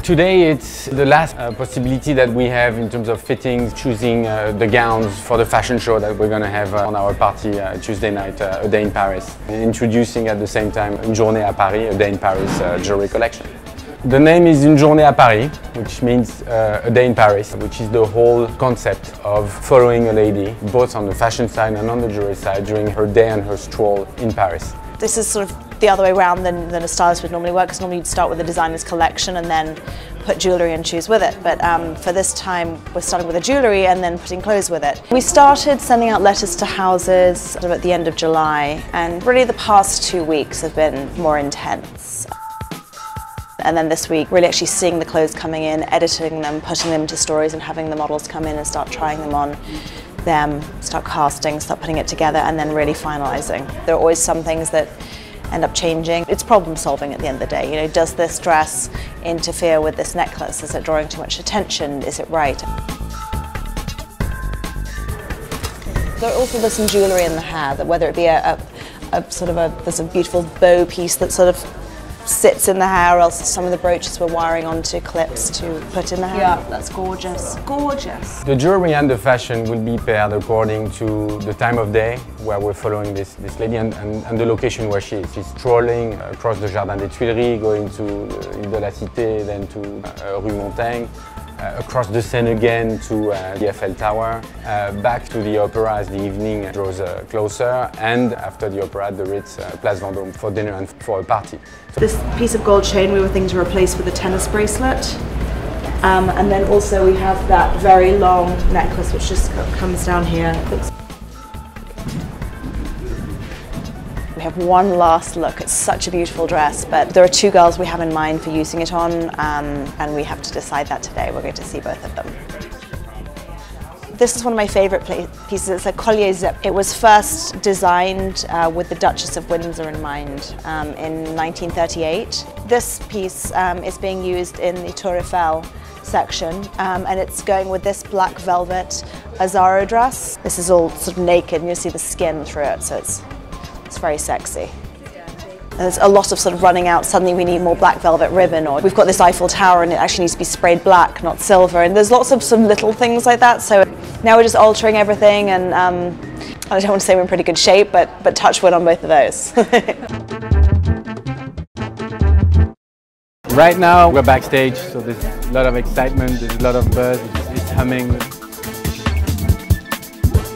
Today it's the last possibility that we have in terms of fittings, choosing the gowns for the fashion show that we're going to have on our party Tuesday night, A Day in Paris. And introducing at the same time Une journée à Paris, A Day in Paris jewelry collection. The name is Une journée à Paris, which means a day in Paris, which is the whole concept of following a lady, both on the fashion side and on the jewelry side, during her day and her stroll in Paris. This is sort of the other way around than a stylist would normally work, because normally you'd start with a designer's collection and then put jewellery and shoes with it. But for this time, we're starting with the jewellery and then putting clothes with it. We started sending out letters to houses sort of at the end of July, and really the past 2 weeks have been more intense. And then this week, really actually seeing the clothes coming in, editing them, putting them into stories and having the models come in and start trying them on them, start casting, start putting it together, and then really finalising. There are always some things that end up changing. It's problem solving at the end of the day. You know, does this dress interfere with this necklace? Is it drawing too much attention? Is it right? There's some jewellery in the hair, that whether it be there's a beautiful bow piece that sort of sits in the hair, or else some of the brooches we're wiring onto clips to put in the hair. Yeah, that's gorgeous. Gorgeous. The jewelry and the fashion will be paired according to the time of day where we're following this lady and the location where she is. She's strolling across the Jardin des Tuileries, going to Ile de la Cité, then to Rue Montaigne, across the Seine again to the Eiffel Tower, back to the opera as the evening draws closer, and after the opera at the Ritz, Place Vendôme for dinner and for a party. This piece of gold chain we were thinking to replace with a tennis bracelet. And then also we have that very long necklace which just comes down here. We have one last look. It's such a beautiful dress, but there are 2 girls we have in mind for using it on, and we have to decide that today. We're going to see both of them. This is one of my favourite pieces. It's a collier zip. It was first designed with the Duchess of Windsor in mind in 1938. This piece is being used in the Tour Eiffel section, and it's going with this black velvet Azzaro dress. This is all sort of naked, and you'll see the skin through it, so it's very sexy. There's a lot of sort of running out, suddenly we need more black velvet ribbon, or we've got this Eiffel Tower and it actually needs to be sprayed black, not silver, and there's lots of some little things like that. So now we're just altering everything, and I don't want to say we're in pretty good shape, but touch wood on both of those. Right now we're backstage, so there's a lot of excitement, there's a lot of buzz, it's humming.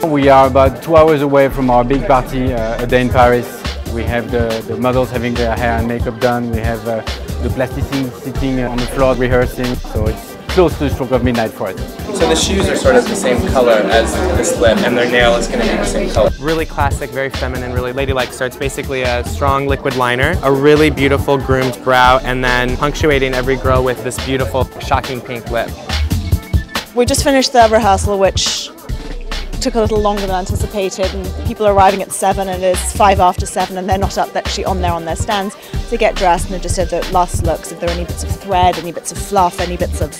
We are about 2 hours away from our big party, A Day in Paris. We have the models having their hair and makeup done. We have the plasticians sitting on the floor rehearsing. So it's close to the stroke of midnight for us. So the shoes are sort of the same color as the slip, and their nail is going to be the same color. Really classic, very feminine, really ladylike. So it's basically a strong liquid liner, a really beautiful groomed brow, and then punctuating every girl with this beautiful shocking pink lip. We just finished the rehearsal, which took a little longer than anticipated, and people are arriving at 7 and it's 5 after 7 and they're not actually on their stands to get dressed, and they just said the last looks, if there are any bits of thread, any bits of fluff, any bits of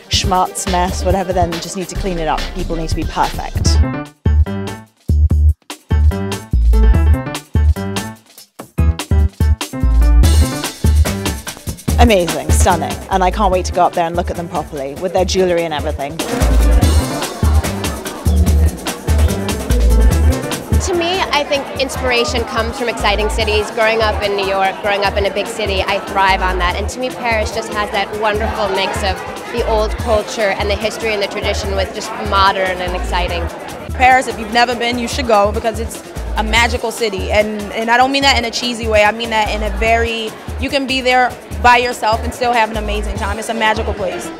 schmutz, mess, whatever, then you just need to clean it up. People need to be perfect. Amazing, stunning, and I can't wait to go up there and look at them properly with their jewellery and everything. To me, I think inspiration comes from exciting cities. Growing up in New York, growing up in a big city, I thrive on that. And to me, Paris just has that wonderful mix of the old culture and the history and the tradition with just modern and exciting. Paris, if you've never been, you should go, because it's a magical city. And I don't mean that in a cheesy way. I mean that in a very, you can be there by yourself and still have an amazing time. It's a magical place.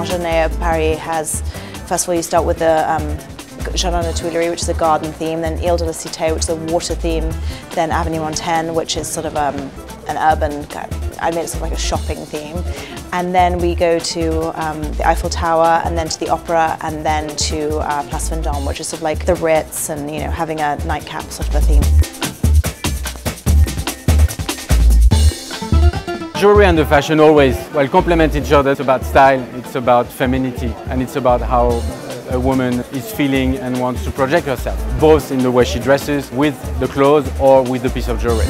Journée à Paris has, first of all, you start with the Jardin des Tuileries, which is a garden theme, then Ile de la Cité, which is a water theme, then Avenue Montaigne, which is sort of an urban, I made it sort of like a shopping theme, and then we go to the Eiffel Tower, and then to the opera, and then to Place Vendôme, which is sort of like the Ritz, and you know, having a nightcap sort of a theme. Jewelry and the fashion always complement each other. It's about style, it's about femininity, and it's about how a woman is feeling and wants to project herself, both in the way she dresses, with the clothes or with the piece of jewelry.